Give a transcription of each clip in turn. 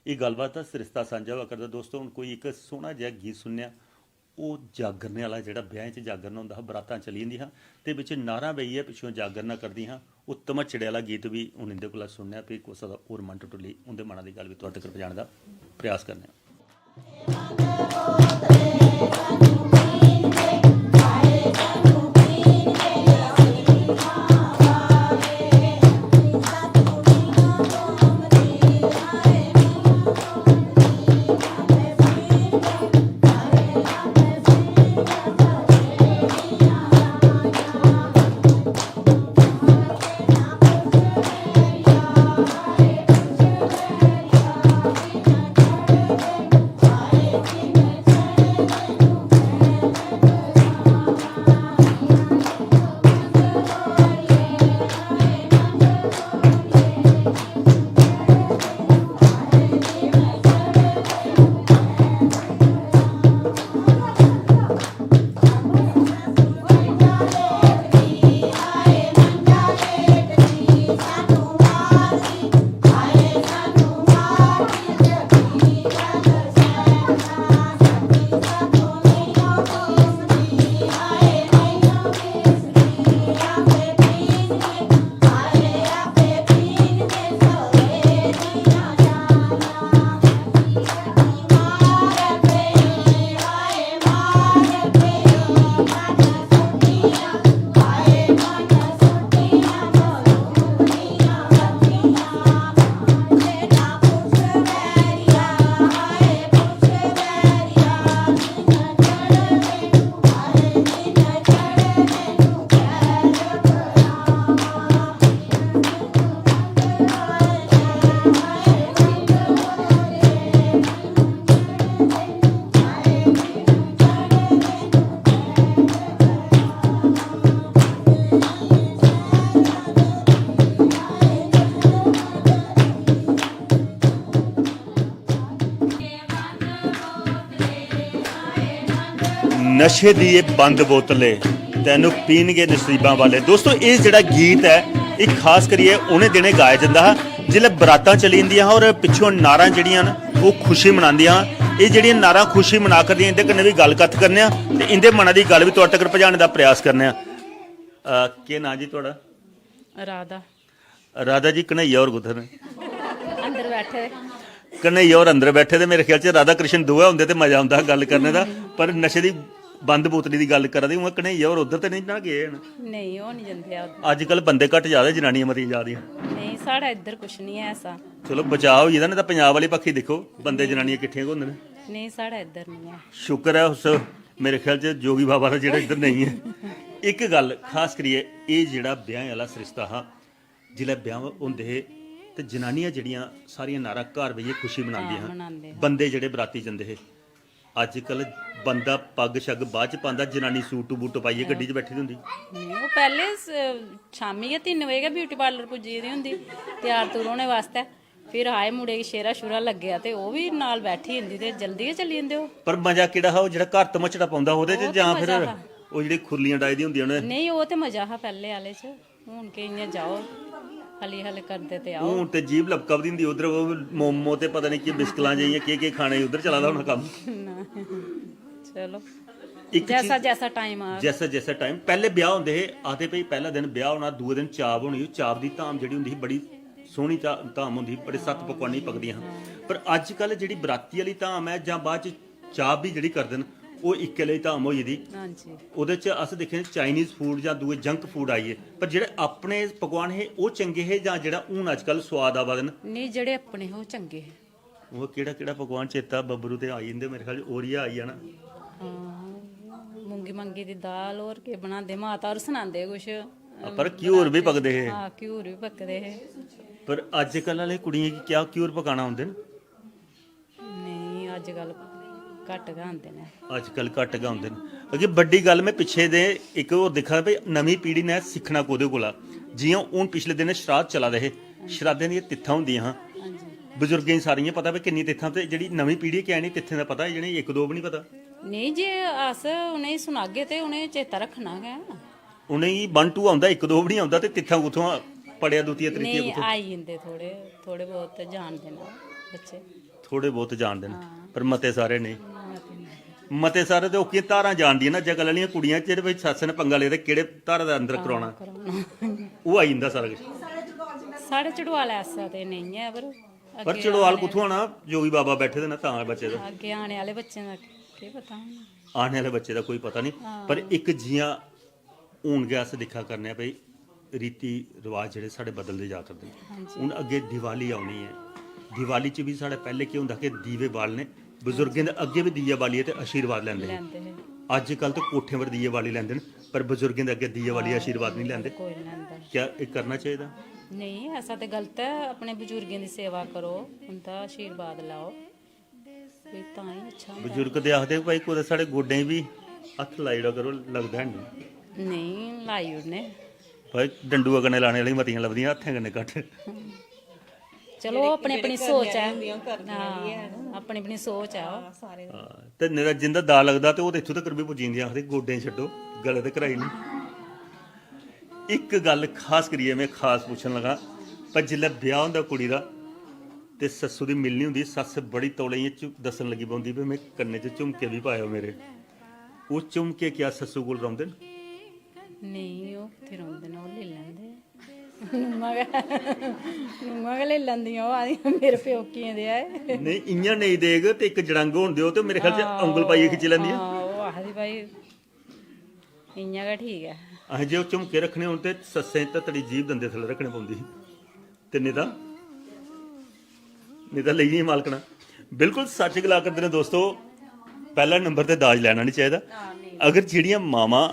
ਇਹ ਗੱਲਬਾਤ ਦਾ ਸਰਿਸ਼ਤਾ ਸਾਂਝਾ ਵਾ ਕਰਦਾ ਦੋਸਤੋ। ਹੁਣ ਕੋਈ ਇੱਕ ਸੋਹਣਾ ਜਿਹਾ ਗੀਤ ਸੁਣਿਆ, ਉਹ ਜਾਗਰਨੇ ਵਾਲਾ ਜਿਹੜਾ ਵਿਆਹ 'ਚ ਜਾਗਰਨਾ ਹੁੰਦਾ, ਬਰਾਤਾਂ ਚਲੀ ਜਾਂਦੀਆਂ ਤੇ ਵਿੱਚ ਨਾਰਾਂ ਬਈ ਹੈ, ਪਿੱਛੋਂ ਜਾਗਰਨਾ ਕਰਦੀਆਂ। ਉਹ ਧਮਚੜੇ ਵਾਲਾ ਗੀਤ ਵੀ ਹੁਣ ਇਹਦੇ ਕੋਲ ਸੁਣਿਆ ਵੀ ਕੋਸਾ ਦਾ ਹੋਰ ਮਨ ਟੁੱਟਲੀ ਉਹਦੇ ਮਨਾਂ ਦੀ ਗੱਲ ਵੀ ਤੁਹਾਡੇ ਤੱਕ ਪਹੁੰਚਾਉਣ ਦਾ ਪ੍ਰਯਾਸ ਕਰਨੇ ਆ। नशे दी ये बंद बोतले तैनू पीनगे नसीबां वाले। दोस्तों ये जिहड़ा गीत है ये खास करिए उन्हें दिने गाया जाता है जिसलै बरातां चली जंदियां और पिछों नारां जिहड़ियां न वो खुशी मनांदियां। ये जिहड़ियां नारां खुशी मना करदियां, इहदे कन्नै भी गल कत्थ करने ते इंदे मनां दी गल भी तुहाडे तक पहुंचाने दा प्रयास करने। केह् नां जी तुहाडा? राधा। राधा जी कन्हैया और कुत्थे ने? अंदर बैठे कन्हैया और अंदर बैठे ते मेरे ख्याल च राधा कृष्ण दोए हुंदे ते मजा आउंदा गल करने दा। पर नशे दी बंद बोतली की गल करा दी हूँ, कन्हैया और उधर तो नहीं ना गए नहीं, वो नहीं जंदे अजकल बंदे घट ज्यादा, जनानियां मती जा रही नहीं। साढ़ा इधर कुछ नहीं है ऐसा। चलो बचाव होई दा, नहीं तो पंजाब वाली पक्खी देखो बंदे जनानियां किट्ठियां होंदे ने। नहीं, साढ़ा इधर नहीं है। शुक्र है उस मेरे ख्याल च जोगी बाबा का जेड़ा इधर नहीं है। एक गल खास करिए ये जेड़ा ब्याह वाला सरिश्ता हा, जिसलै ब्याह होंदे हे ते जनानियां जेड़ियां सारियां नारा घर बेहियै खुशी मनांदियां, बंदे जेड़े बराती जंदे हे। अजकल बंदा पग शग बाद च पांदा, जनानी सूट बूट पाइयै गड्डी च बैठी दी होंदी। वो पहले शामी गै 3 बजे गै ब्यूटी पार्लर पुज्जी दी होंदी त्यार तुर होने वास्ते। फिर आए मुड़े गी शेरा शुरा लग्गेआ ते ओह् भी नाल बैठी जंदी ते जल्दी गै चली जंदे। पर मजा केड़ा हा, ओह् जेह्ड़ा घर धमचड़ा पौंदा ओह्दे च जां फिर ओह् जेह्ड़ी खुरलियां डाई दी होंदियां ने? नहीं, ओह् ते मजा हा पैह्ले आह्ले च। हून के इ'यां जाओ हली हले करदे ते आओ। हून ते जीभ लपकदी होंदी उधर, मोमो ते पता नहीं कि बिस्कलां जाइयां केह् खाने उधर चला दा होना कम्म। चलो जैसा जैसा टाइम आ, जैसा जैसा टाइम। पहले ब्याह होंदे हे, आखदे भई पैह्ला दिन ब्याह होना, दूए दिन चाव होनी। चाव दी धाम जेह्ड़ी होंदी ही बड़ी सोहनी धाम होंदी ही, बड़े 7 पकवान ही पकदियां हां। पर अजकल जेह्ड़ी बराती वाली धाम है जां बाद च चाव भी जेह्ड़ी करदे न, ओह् इक्कै लेई धाम होई दी। ओह्दे च अस दिक्खे चाइनीज फूड जां दूए जंक फूड आइए, पर जेह्ड़े अपने पकवान हे ओह् चंगे हे जां जेह्ड़ा हून अजकल स्वाद आवा दे न? नहीं, जेह्ड़े अपने हे ओह् चंगे हे। ओह् केह्ड़ा पकवान चेता? बबरू ते आई जंदे मेरे ख्याल, ओरिया आई जाना। मूंगी मंगी दी दाल और के बनांदे, माता और सनांदे कुछ। पर घ्यूर भी पकदे हे। हां, घ्यूर भी पकदे हे। पर अजकल वाले कुड़ियां की क्या घ्यूर पकाना आउंदे न? नहीं, अजकल घट गै आंदे ने। अजकल घट गै आउंदे न। क्योंकि बड्डी गल मैं पिछे दे इक होर दिक्खा भाई नमीं पीढ़ी ने सिक्खना कोह्दे कोला। जियां हून पिछले दिन श्राद्ध चला दे हे, श्राद्धें दियां तित्थां होंदियां हां, बजुर्गें गी सारियां पता भाई किन्नी तित्थां, ते जेह्ड़ी नमीं पीढ़ी क्या नहीं तित्थें दा पता, जि'नें इक दो भी नहीं पता। नहीं, जे अस उ'नेंगी सनागे ते उ'नें चेता रखना गै। उ'नेंगी 1 2 आंदा, इक दो भी नहीं आंदा, ते तित्थां कुत्थुआं पढ़ेआ दूतिया तरीके नहीं आई जंदे, थोड़े बहुत जानदे न। ਬੱਚੇ ਥੋੜੇ ਬਹੁਤ ਜਾਣਦੇ ਨੇ ਪਰ ਮਤੇ ਸਾਰੇ ਨਹੀਂ। ਮਤੇ ਸਾਰੇ ਤੇ ਔਕੀਆਂ ਧਾਰਾਂ ਜਾਣਦੀਆਂ ਨਾ ਜਗਲ ਵਾਲੀਆਂ ਕੁੜੀਆਂ ਜਿਹੜੇ ਵਿੱਚ ਸੱਸ ਨੇ ਪੰਗਾ ਲਿਆ ਤੇ ਕਿਹੜੇ ਧਾਰਾ ਦਾ ਅੰਦਰ ਕਰਾਉਣਾ ਉਹ ਆ ਜਾਂਦਾ ਸਾਰਾ ਕੁਝ। ਸਾਡੇ ਚੜਵਾਲ ਐਸਾ ਤੇ ਨਹੀਂ ਹੈ ਪਰ ਚੜਵਾਲ ਕਿੱਥੋਂ ਆਣਾ ਜੋ ਵੀ ਬਾਬਾ ਬੈਠੇ ਦੇ ਨਾ ਤਾਂ ਬੱਚੇ ਦਾ ਅੱਗੇ ਆਣੇ ਵਾਲੇ ਬੱਚਿਆਂ ਦਾ ਕੀ ਪਤਾ ਹੁਣ। ਆने वाले बच्चे का कोई पता नहीं पर एक जियां हून गै अस दिक्खा करने भाई रीति रिवाज जेह्ड़े साढ़े बदलते जा करदे हून अगे दिवाली आनी है। दिवाली च भी साढ़े पहले केह् होंदा कि दीवे बालने बजुर्गें दे अगे भी दीए बालिए ते आशीर्वाद लैंदे हे। अजकल तो कोठे पर दीए बाली लैंदे न पर बजुर्गें दे अगे दीए बाली आशीर्वाद नहीं लैंदे। कोई नहीं लैंदा। क्या ये करना चाहिए? नहीं ऐसा तो गलत है। अपने बुजुर्गों की सेवा करो उनका आशीर्वाद लाओ भी तां ही अच्छा होंदा। बजुर्ग ते आखदे भाई कुदै साढ़े गोडें भी हत्थ लाई ओड़ा करो लगदा है नहीं लाई उड़ने भाई डंडुआ कन्नै लाने वाली मतियां लभदियां हत्थें कन्नै घट्ट। चलो अपनी अपनी सोच है अपनी अपनी सोच है ते नेरा जिंदा दा लगदा ते ओह् इत्थों तक भी पुज्जी जंदियां आखदे गोडें छड्डो गले ते कराई नहीं। एक गल खास करियै मैं खास पुच्छन लगा पर जिल्लै ब्याह होंदा कुड़ी दा ते सस्सू दी मिलनी होंदी सस्स बड़ी तौले इ'यां दस्सन लगी पौंदी भी मैं कन्ने च झुमके भी पाए मेरे। ओह् झुमके क्या सस्सू कोल रौंह्दे न? नहीं ओह् कित्थे रौंह्दे न ओह् लेई लैंदे नुआं गै लेई लैंदियां ओह् आखदियां मेरे प्योकियें दे आए। नहीं इ'यां नेईं देग ते इक जड़ंग होन देओ ते मेरे ख्याल च औंगल पाइयै खिच्ची लैंदियां। ओह् आखदी भाई इ'यां गै ठीक ऐ। असें जे ओह् झुमके रक्खने होन ते सस्सें तड़ी जीभ दंदे थल्ले रक्खने पौंदी ते नेईं तां लेई गेई मालकना। बिल्कुल सच गला करदे ने दोस्तो पहला नंबर ते दाज लैना नहीं चाहिए। अगर जेह्ड़ियां मावां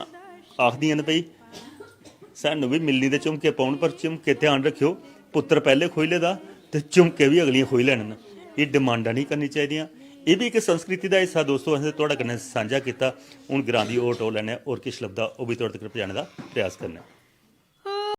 आखदियां न भाई सानू भी मिलनी दे झुमके पाउन पर झुमके ध्यान रखियो पुत्तर पहले खोई लेदा ते झुमके भी अगलियां खोई लैने न। एह् डिमांडां नहीं करनी चाहिदियां। एह् भी एक संस्कृति का हिस्सा दोस्तों असें तुहाड़े कन्नै सांझा कीता। हुण ग्रां दी होर टोल लैने और किश लभदा ओह् भी तुहाड़े तक पजाने दा प्रयास करने।